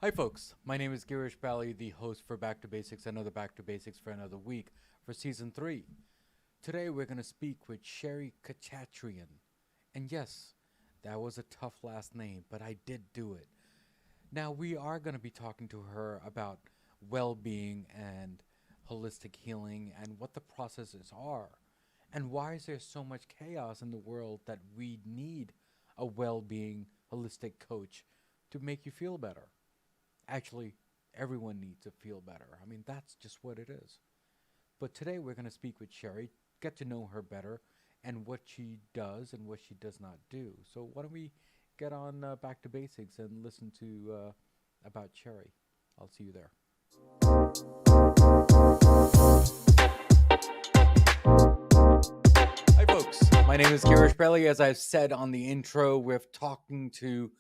Hi, folks. My name is Girish Bali, the host for Back to Basics, another Back to Basics for another week for season three. Today, we're going to speak with Sherry Khachatryan. And yes, that was a tough last name, but I did do it. Now, we are going to be talking to her about well being and holistic healing and what the processes are. And why is there so much chaos in the world that we need a well being holistic coach to make you feel better? Actually, everyone needs to feel better. I mean, that's just what it is. But today we're going to speak with Sherry, get to know her better, and what she does and what she does not do. So why don't we get on back to basics and listen to about Sherry? I'll see you there. Hi, folks. My name is Girish Belli. As I've said on the intro, we're talking to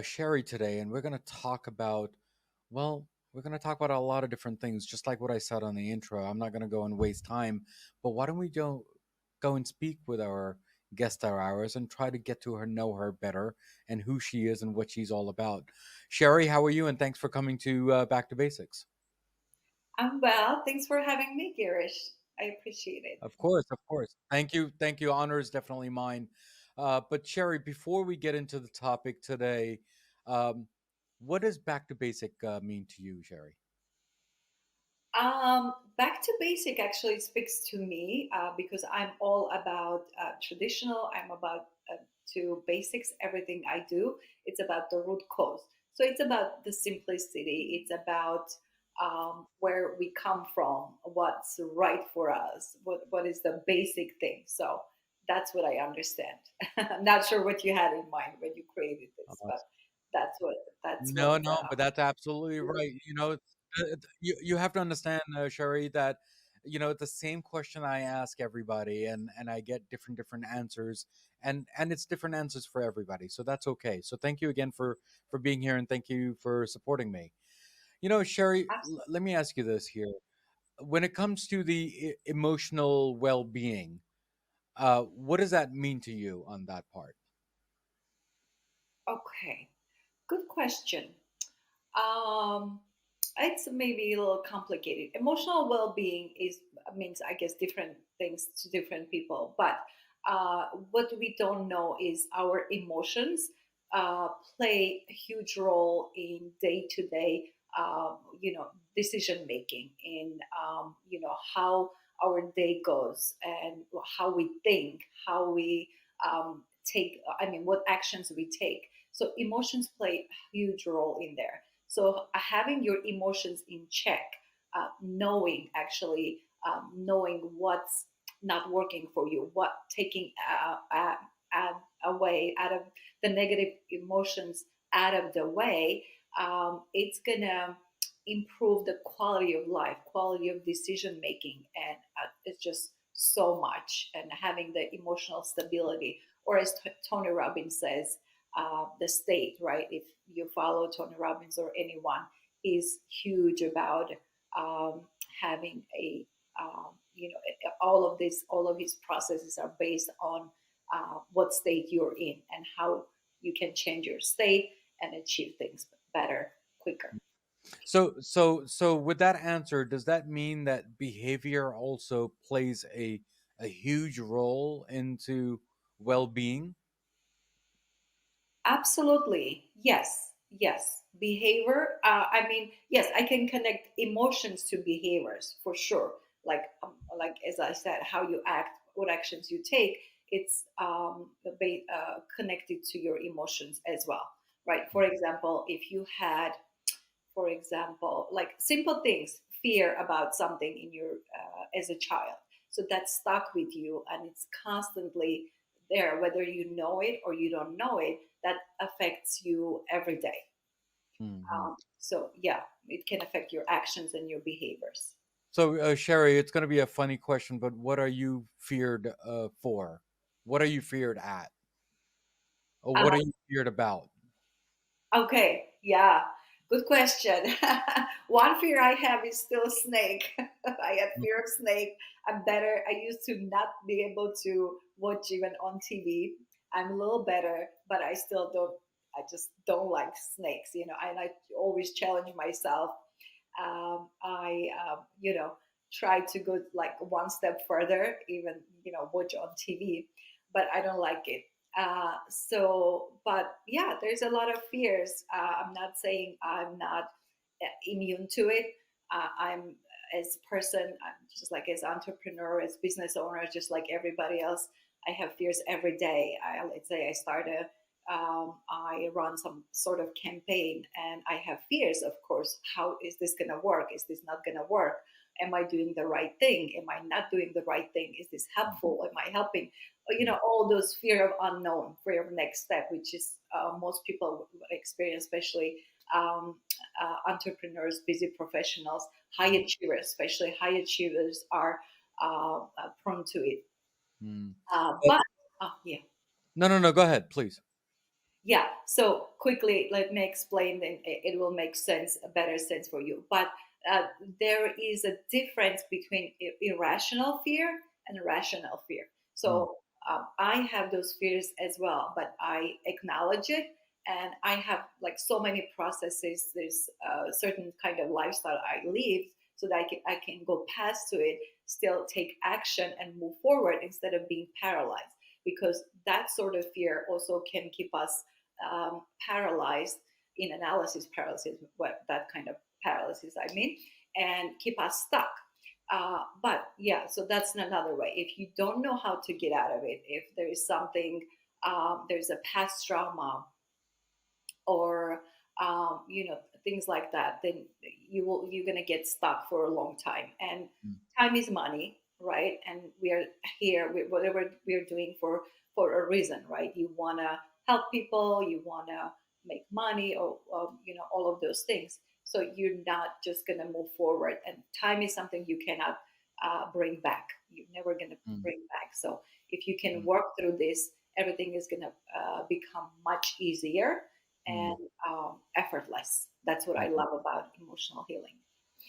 Sherry today, and we're going to talk about, well, we're going to talk about a lot of different things, just like what I said on the intro. I'm not going to go and waste time, but why don't we go and speak with our guest star hours and try to get to her, know her better, and who she is and what she's all about. Sherry, how are you? And thanks for coming to Back to Basics. I'm well. Thanks for having me, Girish. I appreciate it. Of course, of course. Thank you. Honor is definitely mine. But Sherry, before we get into the topic today, um, what does back to basic mean to you, Sherry? Back to basic actually speaks to me because I'm all about traditional. I'm about to basics. Everything I do, it's about the root cause. So it's about the simplicity. It's about where we come from, what's right for us, what is the basic thing. So that's what I understand. I'm not sure what you had in mind when you created this, but that's what that's what. No, no, but that's absolutely right. You have to understand, Sherry, that it's the same question I ask everybody, and I get different answers, and it's different answers for everybody. So that's okay. So thank you again for being here, and thank you for supporting me. Sherry, let me ask you this here: when it comes to the emotional well-being, what does that mean to you on that part? Okay, good question. Um, it's maybe a little complicated. Emotional well-being is means I guess different things to different people, but what we don't know is our emotions play a huge role in day-to-day, decision making, in how our day goes and how we think, how we take. I mean, what actions we take. So emotions play a huge role in there. So having your emotions in check, knowing what's not working for you, what taking away out of the negative emotions out of the way, it's gonna improve the quality of life, quality of decision making, and it's just so much. And having the emotional stability, or as Tony Robbins says, the state, right? If you follow Tony Robbins or anyone, is huge about um, having a all of his processes are based on what state you're in and how you can change your state and achieve things better, quicker. So with that answer, does that mean that behavior also plays a huge role into well-being? Absolutely. Yes. Yes. Behavior. I mean, yes, I can connect emotions to behaviors for sure. Like as I said, how you act, what actions you take, it's connected to your emotions as well, right? For example, if you had, for example, like simple things, fear about something in your as a child, so that's stuck with you and it's constantly there, whether you know it or you don't know it, that affects you every day. Hmm. So yeah, it can affect your actions and your behaviors. So Sherry, it's going to be a funny question, but what are you feared for? What are you feared at? Or uh, what are you feared about? okay, yeah, good question. One fear I have is still snake. I have fear of snake. I used to not be able to watch even on TV. I'm a little better, but I still don't. I just don't like snakes, and I always challenge myself. I try to go like one step further, even watch on TV, but I don't like it. But yeah, there's a lot of fears. I'm not saying I'm not immune to it. I'm as person, I'm just like as entrepreneur, as business owner, just like everybody else. I have fears every day. Let's say I run some sort of campaign and I have fears, of course. How is this going to work? Is this not going to work? Am I doing the right thing? Am I not doing the right thing? Is this helpful? Am I helping? All those fear of unknown, fear of next step, which is most people experience, especially um, entrepreneurs, busy professionals, high achievers, especially high achievers, are prone to it. Mm. But But yeah. no, no, no. Go ahead, please. Yeah, so quickly let me explain, then it will make sense, a better sense for you. But uh, there is a difference between irrational fear and rational fear. Mm. So I have those fears as well, but I acknowledge it, and I have like so many processes. There's a certain kind of lifestyle I live, so that I can go past to it, still take action and move forward instead of being paralyzed, because that sort of fear also can keep us paralyzed, in analysis paralysis, what that kind of paralysis I mean, and keep us stuck. But yeah, so that's another way. If you don't know how to get out of it, if there is something, there's a past trauma, or things like that, then you're gonna get stuck for a long time. And Mm. time is money, right? And we are here, whatever we're doing, for a reason, right? You want to help people, you want to make money, or all of those things. So you're not just gonna move forward, and time is something you cannot bring back. You're never gonna Mm. bring back. So if you can Mm. work through this, everything is gonna become much easier and Mm. effortless. That's what I Mm. love about emotional healing.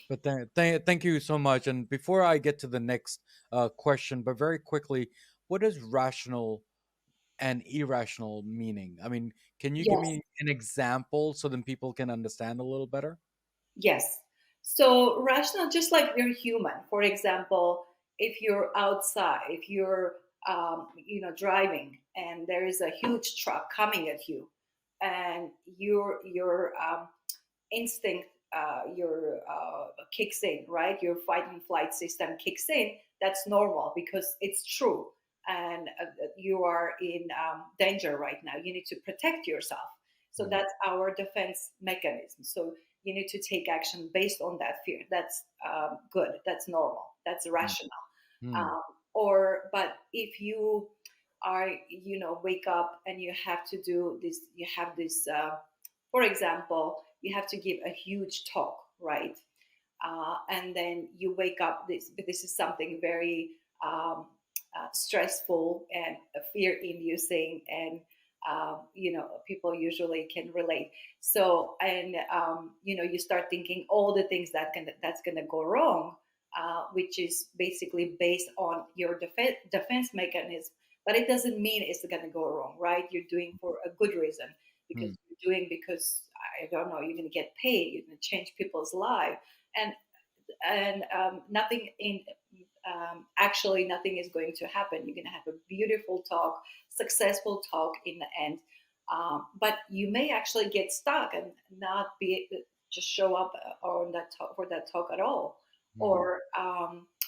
But thank you so much. And before I get to the next question, but very quickly, what is rational and irrational meaning? I mean, can you give Yes, me an example so then people can understand a little better? yes. So rational, just like we're human. For example, if you're outside, if you're driving, and there is a huge truck coming at you, and your instinct, your kicks in, right? Your fight and flight system kicks in. That's normal because it's true, and you are in danger right now. You need to protect yourself. So Mm. that's our defense mechanism. So you need to take action based on that fear. That's good. That's normal. That's Mm. rational. Mm. But if you are, wake up and you have to do this, you have this, for example, you have to give a huge talk, right? And then you wake up, this is something very stressful and fear inducing, and people usually can relate. So, and you start thinking all the things that's gonna go wrong, which is basically based on your defense mechanism. But it doesn't mean it's gonna go wrong, right? You're doing for a good reason, because Mm. you're doing because, I don't know, you're gonna get paid, you're gonna change people's life, and nothing in actually nothing is going to happen. You're going to have a beautiful talk, successful talk in the end, but you may actually get stuck and not be just show up on that talk, for that talk at all, Mm. or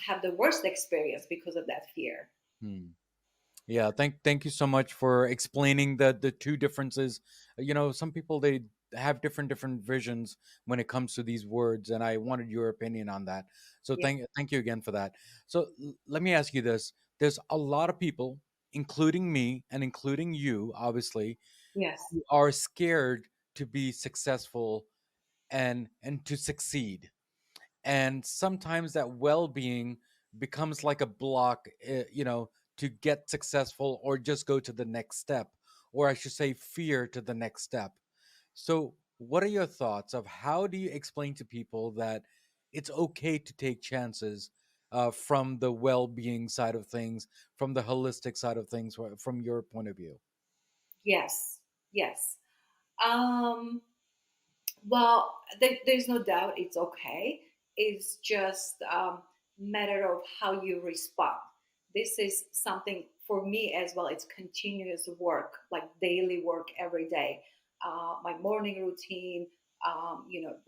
have the worst experience because of that fear. Mm. Yeah, thank you so much for explaining the two differences. Some people they have different visions when it comes to these words, and I wanted your opinion on that. So Yeah. thank you again for that. So let me ask you this: there's a lot of people, including me and including you, obviously, Yes. who are scared to be successful and to succeed, and sometimes that well-being becomes like a block, to get successful or just go to the next step, or I should say fear to the next step. So what are your thoughts of how do you explain to people that it's okay to take chances, from the well-being side of things, from the holistic side of things, from your point of view? Yes. Yes. Um, well, there's no doubt it's okay. It's just matter of how you respond. This is something for me as well. It's continuous work, like daily work every day. My morning routine,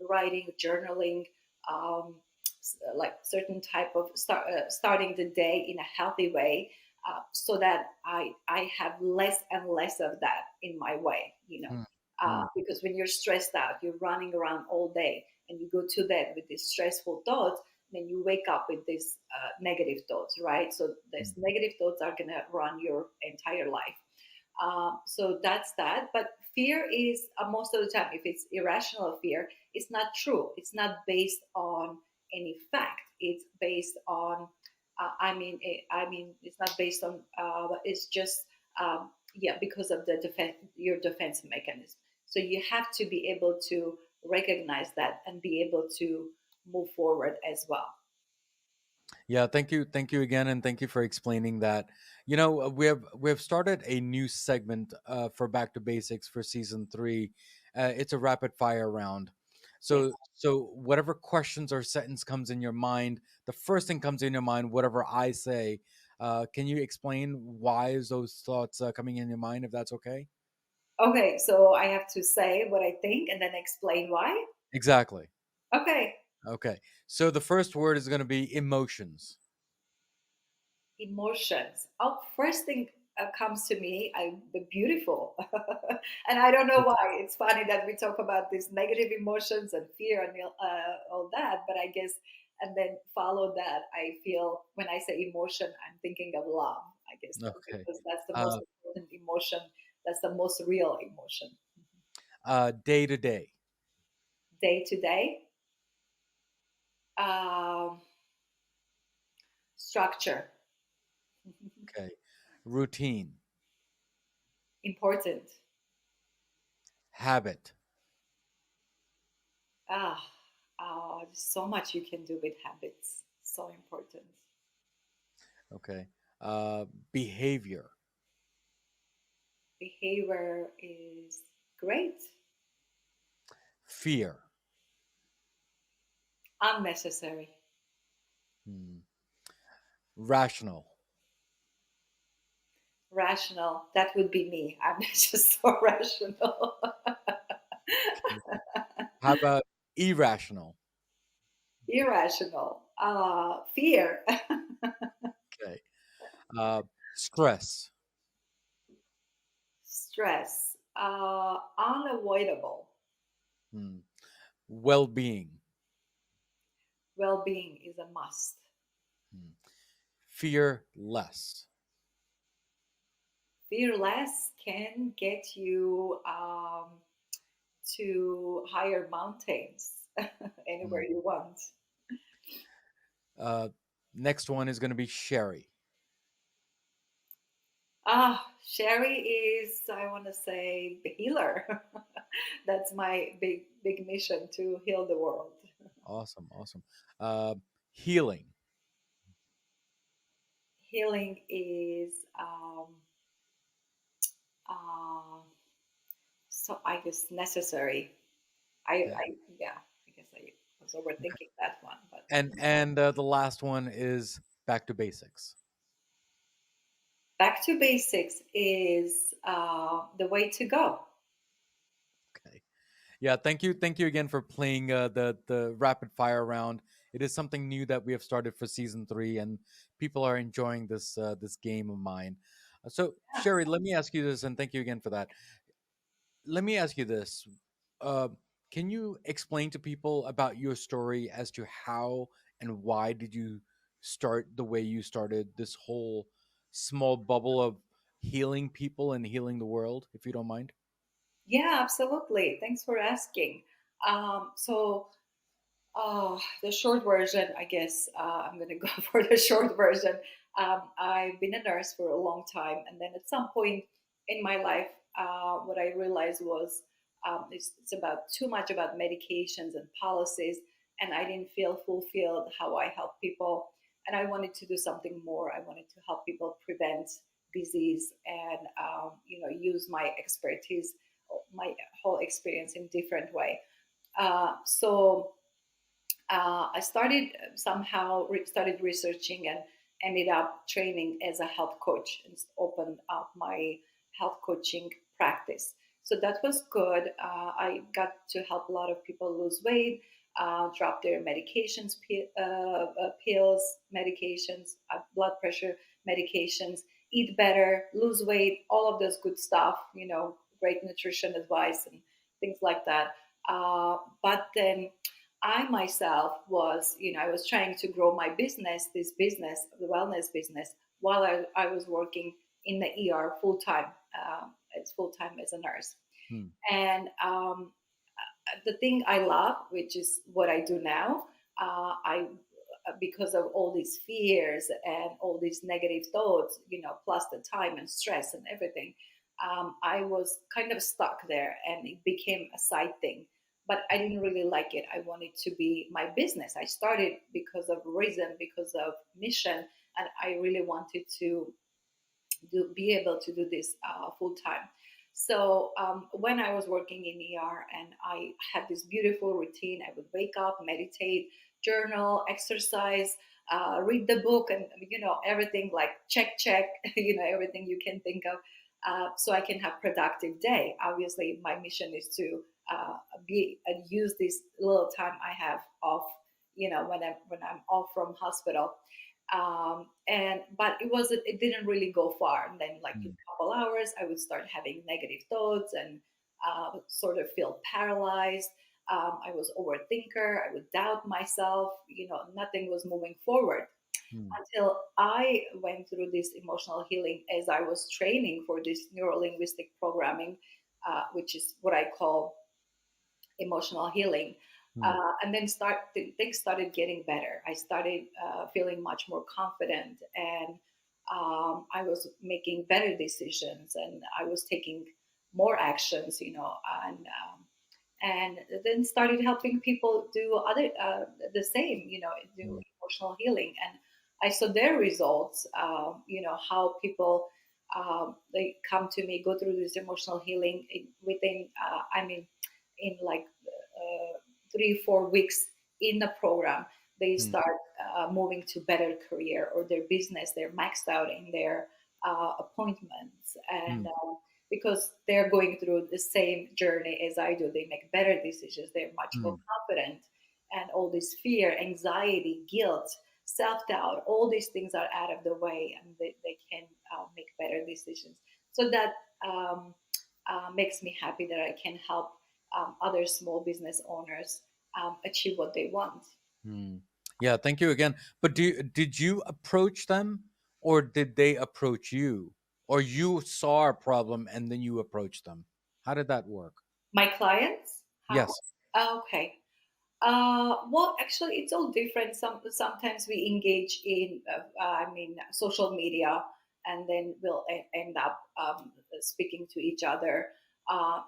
writing, journaling, um, like certain type of starting the day in a healthy way, so that I have less and less of that in my way. Mm, mm, Because when you're stressed out, you're running around all day, and you go to bed with these stressful thoughts, then you wake up with these negative thoughts, right? So these mm. negative thoughts are going to run your entire life. So that's that. But fear is, most of the time, if it's irrational fear, it's not true. It's not based on any fact. It's based on, it's not based on, it's just, yeah, because of the defense, your defense mechanism. So you have to be able to recognize that and be able to move forward as well. Yeah, thank you again, and thank you for explaining that. We have started a new segment for Back to Basics for season 3. It's a rapid fire round. Yeah. So whatever questions or sentence comes in your mind, the first thing comes in your mind, whatever I say. Can you explain why is those thoughts coming in your mind, if that's okay? Okay, so I have to say what I think and then explain why. Exactly. Okay. Okay. So the first word is going to be emotions. Emotions. Oh, first thing comes to me, the beautiful, and I don't know why. It's funny that we talk about these negative emotions and fear and all that, but I guess, and then follow that, I feel when I say emotion, I'm thinking of love. I guess Okay. because that's the most Uh, important emotion. That's the most real emotion. Day to day. Day to day, um, structure, Okay. Routine. important. Habit. Ah, there's so much you can do with habits. So important. Okay. Uh, Behavior. Behavior is great, Fear. unnecessary, Hmm. Rational. rational. That would be me. I'm just so rational. Okay. How about irrational? Irrational. Fear, Okay. Stress. stress, unavoidable. Hmm. Well being. Well being is a must. Hmm. Fear less. Fearless can get you to higher mountains anywhere Hmm. you want. Uh, Next one is going to be Sherry. Sherry is, I want to say, the healer. That's my big mission to heal the world. Awesome. Awesome. Uh, Healing. Healing is, uh, so I guess necessary. Okay. Yeah, I guess I was overthinking that one, but And the last one is back to basics. back to basics is the way to go. Okay. Yeah, thank you again for playing the rapid fire round. It is something new that we have started for season 3, and people are enjoying this game of mine. So, Sherry, let me ask you this, and thank you again for that. Let me ask you this: uh, Can you explain to people about your story as to how and why did you start the way you started this whole small bubble of healing people and healing the world, if you don't mind? Yeah, absolutely. Thanks for asking. So the short version, I guess I'm going to go for the short version. I've been a nurse for a long time, and then at some point in my life, what I realized was it's about too much about medications and policies, and I didn't feel fulfilled how I help people, and I wanted to do something more. I wanted to help people prevent disease and use my expertise my whole experience in different way. So I started somehow started researching and ended up training as a health coach and opened up my health coaching practice. So that was good. I got to help a lot of people lose weight, drop their medications, pills, medications, blood pressure medications, eat better, lose weight, all of those good stuff, great nutrition advice and things like that. But then I myself was, I was trying to grow my business, this business, the wellness business, while I was working in the ER full time, as full time as a nurse. Hmm. And the thing I love, which is what I do now, I because of all these fears and all these negative thoughts, plus the time and stress and everything, I was kind of stuck there, and it became a side thing. But I didn't really like it. I wanted to be my business. I started because of reason, because of mission, and I really wanted to be able to do this full time. So when I was working in ER, and I had this beautiful routine, I would wake up, meditate, journal, exercise, read the book, and everything like check, everything you can think of, so I can have productive day. Obviously, my mission is to be and use this little time I have off, when I'm off from hospital, and but it didn't really go far, and then like in Hmm. a couple hours I would start having negative thoughts and sort of feel paralyzed. I was overthinker, I would doubt myself, nothing was moving forward Hmm. until I went through this emotional healing as I was training for this neuro-linguistic programming, which is what I call emotional healing. Hmm. And then things started getting better. I started feeling much more confident, and I was making better decisions, and I was taking more actions, and then started helping people do other the same, do Hmm. emotional healing, and I saw their results. How people they come to me, go through this emotional healing within, I mean, in like 3 4 weeks in the program, they Hmm. start moving to better career, or their business, they're maxed out in their appointments, and Hmm. because they're going through the same journey as I do, they make better decisions, they're much more Hmm. confident, and all this fear, anxiety, guilt, self-doubt, all these things are out of the way, and they can make better decisions. So that makes me happy that I can help other small business owners achieve what they want. Hmm. Yeah, thank you again. But did you approach them, or did they approach you? Or you saw a problem and then you approached them? How did that work? My clients, how? Yes. Okay. Well, actually, it's all different. Sometimes we engage in, social media, and then we'll end up speaking to each other.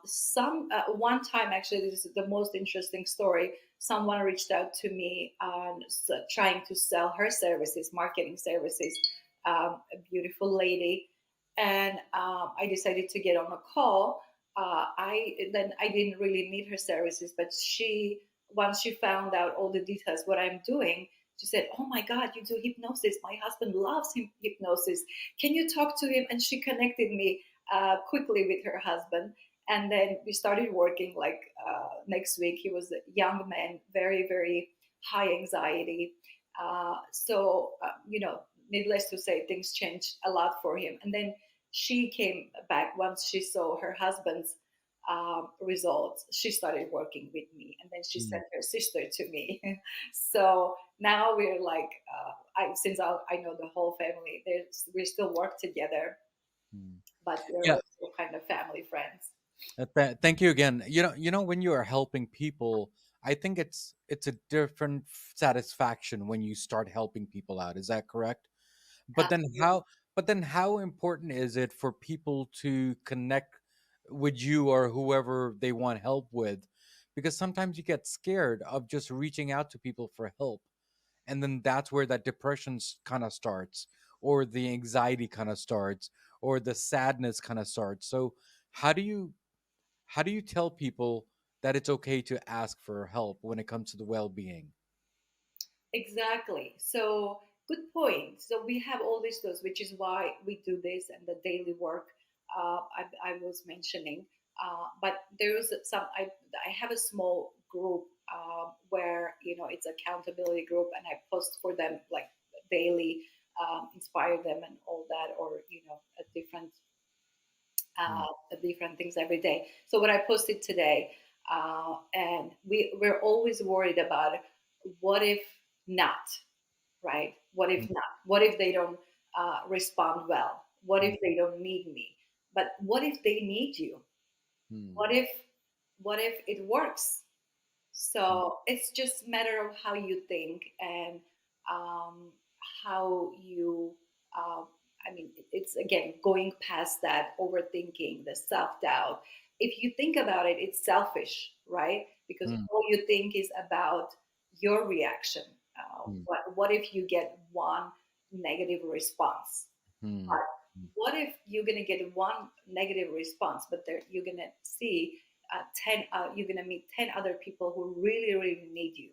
Some One time, actually, this is the most interesting story. Someone reached out to me on trying to sell her services, marketing services. A beautiful lady, and I decided to get on a call. I didn't really need her services, but she once she found out all the details what I'm doing, she said, "Oh my God, you do hypnosis! My husband loves hypnosis. Can you talk to him?" And she connected me quickly with her husband, and then we started working. Like next week, he was a young man, very very high anxiety. Needless to say, things changed a lot for him. And then she came back once she saw her husband's results. She started working with me, and then she Hmm. sent her sister to me. So now we're like, since I know the whole family, we still work together, Hmm. but we're Yeah. also kind of family friends. Thank you again. When you are helping people, I think it's a different satisfaction when you start helping people out. Is that correct? But then Absolutely. how important is it for people to connect with you or whoever they want help with? Because sometimes you get scared of just reaching out to people for help, and then that's where that depression kind of starts, or the anxiety kind of starts, or the sadness kind of starts. So how do you how do you tell people that it's okay to ask for help when it comes to the well-being? Exactly. So good point. So we have all these tools, which is why we do this and the daily work I was mentioning. But there is some. I have a small group where it's accountability group, and I post for them like daily, inspire them and all that, or Mm, different things every day. So what I posted today, and we're always worried about what if not, right? What if mm, not? What if they don't respond well? What mm, if they don't need me? But what if they need you? What mm, if it works? mm, So it's just a matter of how you think and um, how you. Uh, I mean, it's again going past that overthinking, the self doubt. If you think about it, it's selfish, right? Because mm, all you think is about your reaction. mm, What if you get one negative response? mm, But what if you're going to get one negative response, but you're going to see 10, you're going to meet 10 other people who really, really need you.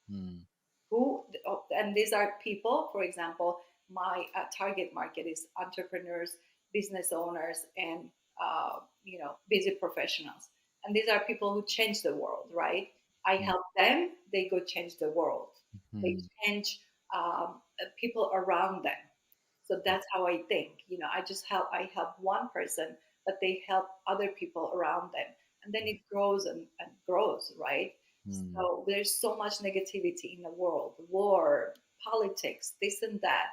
mm, And these are people, for example, my target market is entrepreneurs, business owners, and, busy professionals. And these are people who change the world, right? I mm, help them, they go change the world. They mm, change people around them. So that's how I think. I help one person, but they help other people around them. And then it grows and grows, right? mm, So there's so much negativity in the world, war, politics, this and that.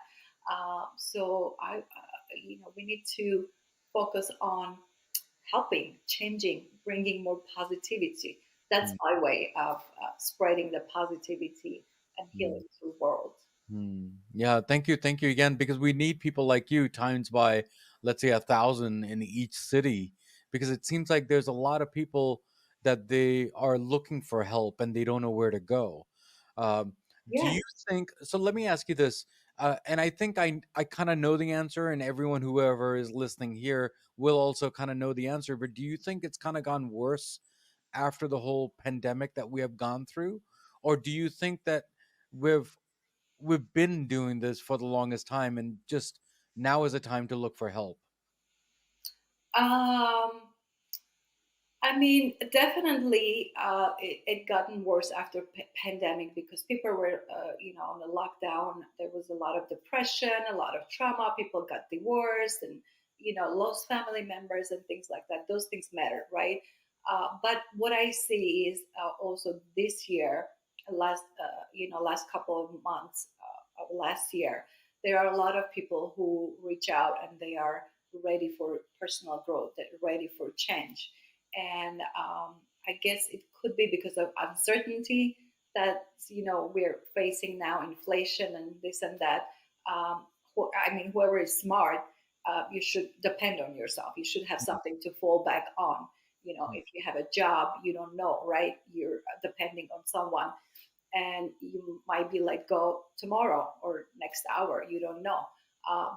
We need to focus on helping, changing, bringing more positivity. That's mm, my way of spreading the positivity and mm. healing to the world. Yeah, thank you again, because we need people like you times by, let's say, 1,000 in each city, because it seems like there's a lot of people that they are looking for help and they don't know where to go. Um, do Yes. you think so? Let me ask you this, and I think I kind of know the answer, and everyone whoever is listening here will also kind of know the answer. But do you think it's kind of gone worse after the whole pandemic that we have gone through, or do you think that we've we've been doing this for the longest time and just now is a time to look for help? Um, I mean, definitely, it gotten worse after pandemic because people were, on the lockdown. There was a lot of depression, a lot of trauma. People got divorced and lost family members and things like that. Those things matter, right? But what I see is also this year, last couple of months of last year, there are a lot of people who reach out and they are ready for personal growth, they're ready for change, and I guess it could be because of uncertainty that we're facing now, inflation and this and that. I mean, whoever is smart, you should depend on yourself. You should have something to fall back on. If you have a job, you don't know, right? You're depending on someone, and you might be let go tomorrow or next hour. You don't know.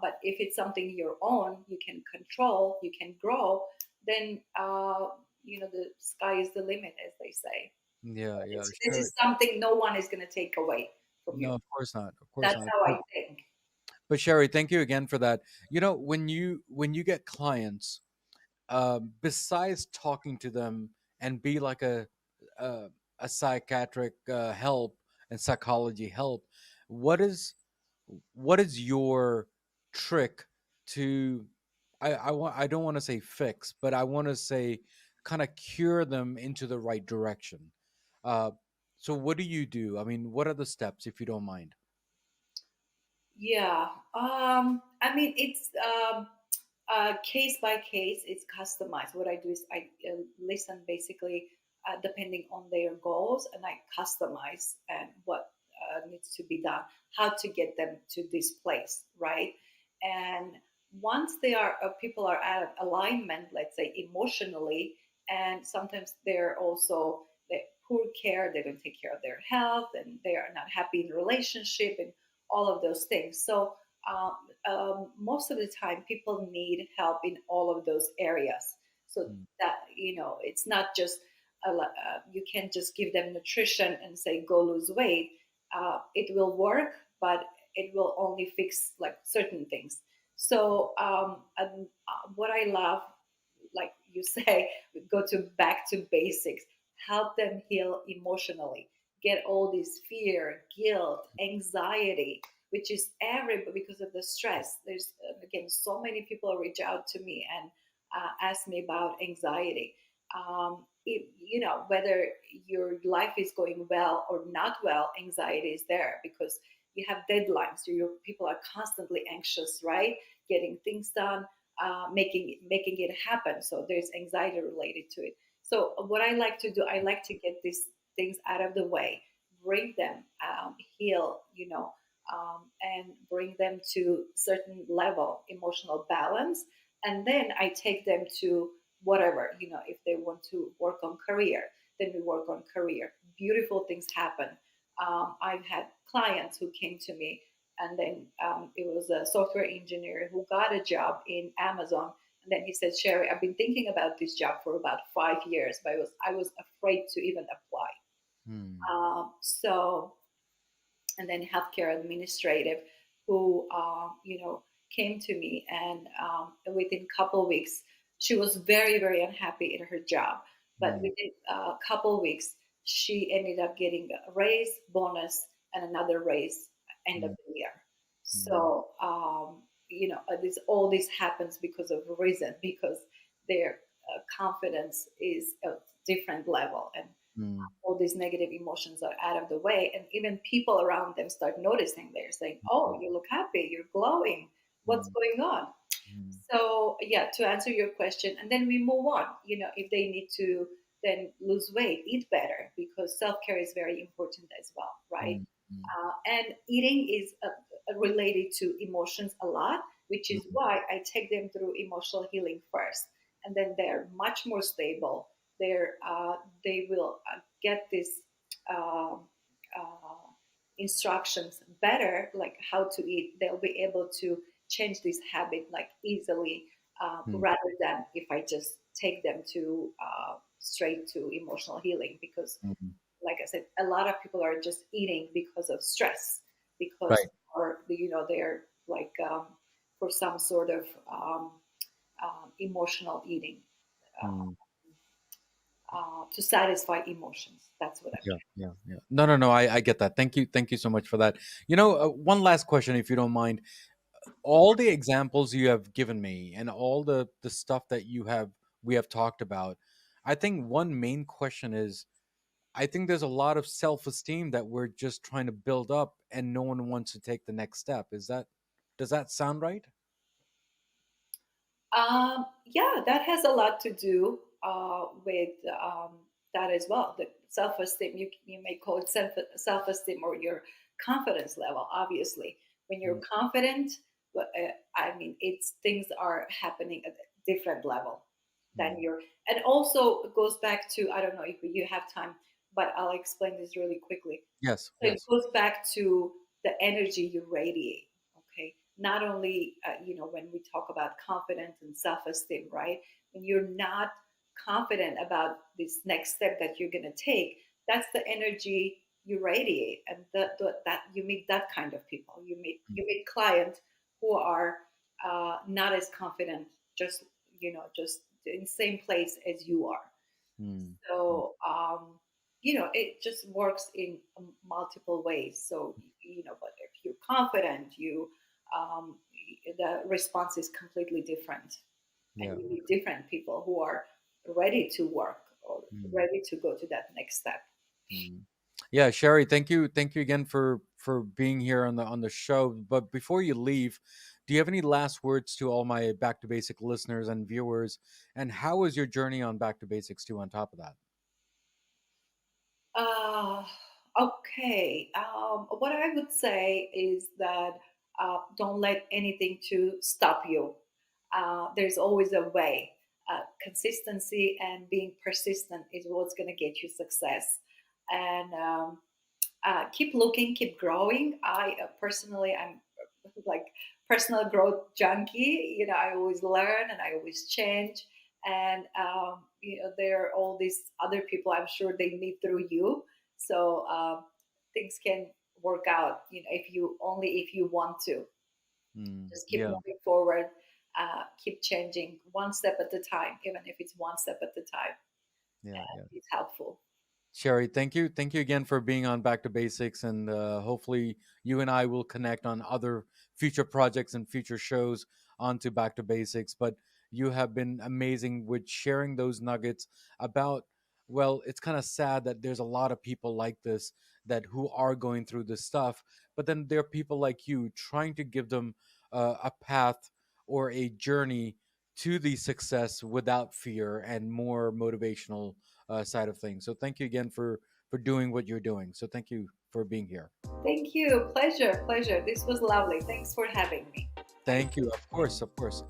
But if it's something your own, you can control, you can grow, then the sky is the limit, as they say. Yeah, yeah, This sure. is something no one is going to take away from you. No, of course not. Of course That's not. how I think. But Sherry, thank you again for that. When you get clients, besides talking to them and be like a, a psychiatric help and psychology help, what is what is your trick to I don't want to say fix, but I want to say kind of cure them into the right direction. Uh, so what do you do? I mean, what are the steps, if you don't mind? Yeah. I mean, it's case by case. It's customized. What I do is I listen basically depending on their goals, and I customize and what needs to be done, how to get them to this place, right? And once people are out of alignment, let's say emotionally, and sometimes they're also they poor care. They don't take care of their health, and they are not happy in relationship, and all of those things. So most of the time, people need help in all of those areas. So Mm. that, it's not just you can't just give them nutrition and say go lose weight. It will work, but it will only fix like certain things. So and, what I love, like you say, go to back to basics, help them heal emotionally, get all this fear, guilt, anxiety, which is every because of the stress. There's again so many people reach out to me and ask me about anxiety. Whether your life is going well or not well, anxiety is there because you have deadlines. Your people are constantly anxious, right? Getting things done, making it happen. So there's anxiety related to it. So what I like to do, I like to get these things out of the way, bring them, heal, and bring them to certain level emotional balance, and then I take them to whatever, if they want to work on career, then we work on career. Beautiful things happen. I've had clients who came to me, and then it was a software engineer who got a job in Amazon. And then he said, Sherry, I've been thinking about this job for about 5 years, but I was afraid to even apply. Mm. So, and then healthcare administrative who, came to me, and within a couple weeks, she was very, very unhappy in her job. But Mm. within a couple weeks, she ended up getting a raise, bonus, and another raise end of Mm. the year. Mm. So, all this happens because of reason, because their confidence is a different level, and Mm. all these negative emotions are out of the way, and even people around them start noticing. They're saying, oh, you look happy, you're glowing, what's Mm. going on? Mm. So yeah, to answer your question, and then we move on. If they need to then lose weight, eat better, because self-care is very important as well, right? Mm. Mm. And eating is related to emotions a lot, which is Mm. why I take them through emotional healing first, and then they're much more stable. They will get this um, uh, instructions better, like how to eat. They'll be able to change this habit like easily, Mm. rather than if I just take them to straight to emotional healing, because Mm. like I said, a lot of people are just eating because of stress, because Right. or they're like for some sort of emotional eating, uh, Mm. to satisfy emotions. That's what I'm Yeah, trying. yeah, yeah. No, no, no. I get that. Thank you so much for that. One last question, if you don't mind. All the examples you have given me, and all the stuff that we have talked about, I think one main question is, I think there's a lot of self-esteem that we're just trying to build up, and no one wants to take the next step. Does that sound right? Yeah, that has a lot to do with that as well. The self-esteem, you may call it self-esteem or your confidence level. Obviously, when you're Mm. confident, I mean, it's things are happening at a different level than Mm. your. And also, it goes back to, I don't know if you have time, but I'll explain this really quickly. Yes, So it yes. goes back to the energy you radiate. Okay, not only when we talk about confidence and self-esteem, right? When you're not confident about this next step that you're going to take, that's the energy you radiate, and that you meet that kind of people. You meet clients who are not as confident, just just in the same place as you are. Mm. Mm. So it just works in multiple ways. So but if you're confident, um, the response is completely different, and Yeah. you meet different people who are ready to work or Mm. ready to go to that next step. Mm. Yeah, Sherry, thank you again for being here on the show. But before you leave, do you have any last words to all my Back to Basic listeners and viewers? And how was your journey on Back to Basics too? On top of that, Uh, okay. What I would say is that don't let anything to stop you. There's always a way. Consistency and being persistent is what's going to get you success. And keep looking, keep growing. I personally, I'm like personal growth junkie. I always learn and I always change. and there are all these other people I'm sure they meet through you. So things can work out, if you want to. Just keep Yeah, moving forward, keep changing one step at a time, even if it's one step at a time. yeah, yeah. It's helpful. Sherry, thank you. Thank you again for being on Back to Basics. And hopefully, you and I will connect on other future projects and future shows onto Back to Basics. But you have been amazing with sharing those nuggets about, well, it's kind of sad that there's a lot of people like this that who are going through this stuff. But then there are people like you trying to give them a path or a journey to the success without fear and more motivational side of things. So thank you again for doing what you're doing. So thank you for being here. Thank you. Pleasure, pleasure. This was lovely. Thanks for having me. I Thank you. Of course, of course.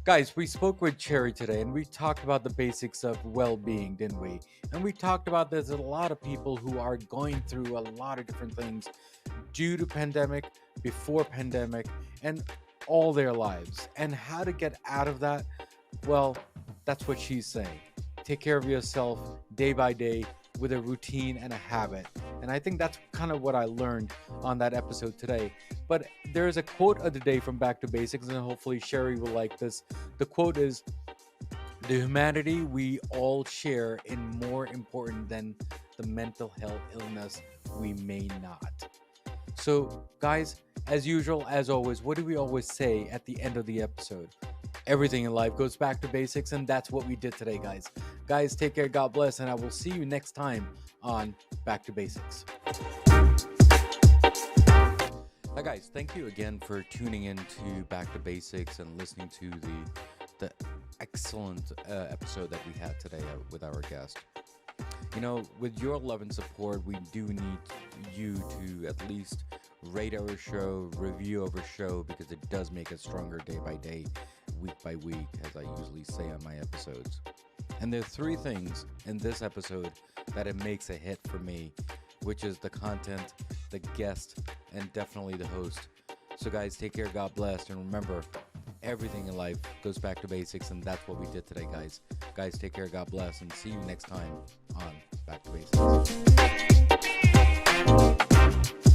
Guys, we spoke with Cherry today and we talked about the basics of well-being, didn't we? And we talked about there's a lot of people who are going through a lot of different things due to pandemic, before pandemic, and all their lives. And how to get out of that, well, that's what she's saying. Take care of yourself day by day with a routine and a habit. And I think that's kind of what I learned on that episode today. But there's a quote of the day from Back to Basics, and hopefully Sherry will like this. The quote is, the humanity we all share is more important than the mental health illness we may not. So, guys, as usual, as always, what do we always say at the end of the episode? Everything in life goes back to basics, and that's what we did today, guys. Guys, take care, God bless, and I will see you next time on Back to Basics. Hi, guys. Thank you again for tuning in to Back to Basics and listening to the excellent episode that we had today with our guest. You know, with your love and support, we do need you to at least rate our show, review our show, because it does make us stronger day by day, week by week, as I usually say on my episodes. And there are three things in this episode that it makes a hit for me, which is the content, the guest, and definitely the host. So guys, take care, God bless, and remember, everything in life goes back to basics, and that's what we did today, guys. Guys, take care, God bless, and see you next time on Back to Basics.